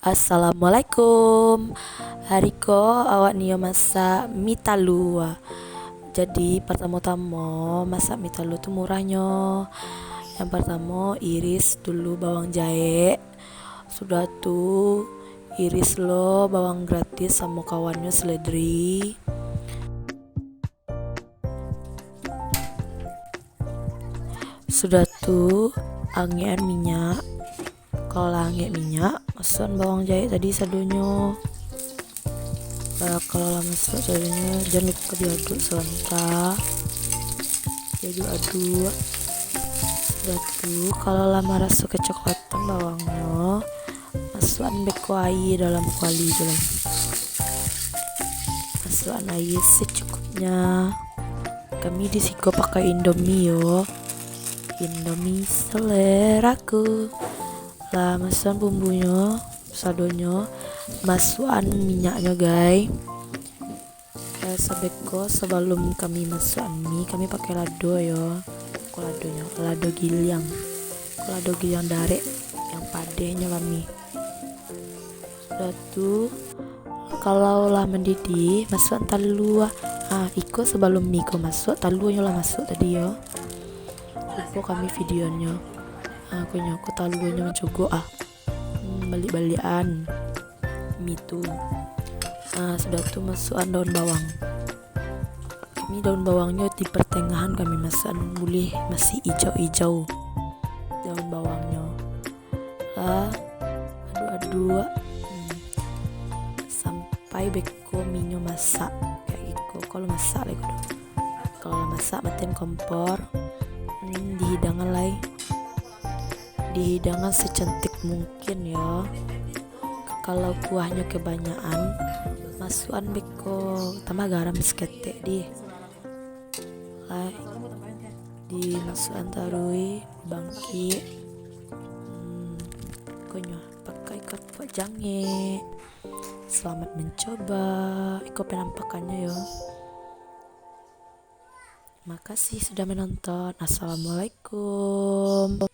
Assalamualaikum. Hari ko awak nio masak mie talu. Jadi pertama-tama masak mie talu tuh murahnya. Yang pertama iris dulu bawang jahe. Sudah tuh iris lo bawang gratis sama kawannya seledri. Sudah tuh angin minyak. Kalau angin minyak masukkan bawang jahe tadi sadonya. Kalau lama masuk sadonya jangan lupa diaduk sebentar. Diaduk. Sudah tuh kalau lama rasa kecoklatan bawangnya masukkan beko air dalam kuali dulu. Masukkan air secukupnya. Kami di sini pakai Indomie yo. Indomie seleraku. Lah masukkan bumbunya, sadonya, masukkan minyaknya guys. Sebeko sebelum kami masukkan mie, kami pakai lado ya. Lado gilyang darek yang padenya kami. Sudah tuh kalau lah mendidih masukkan talu. Iko sebelum mie ko masuk talunya lah masuk tadi ya. Lupa kami videonya. Aku talunya mencukup balik-balikan mie tuh. Sudah tuh masukkan daun bawang. Kami daun bawangnya di pertengahan kami masukkan boleh masih hijau-hijau daun bawangnya. Aduk-aduk sampai beko minyo masak kayak gitu. Kalau masak lagi kalau masak matiin kompor. Dihidangan secantik mungkin ya. Kalau kuahnya kebanyakan masukkan beko tambah garam seketek dimasukkan tarui bangkit. Pokoknya pakai kapok jange. Selamat mencoba. Iko penampakannya ya. Makasih sudah menonton. Assalamualaikum.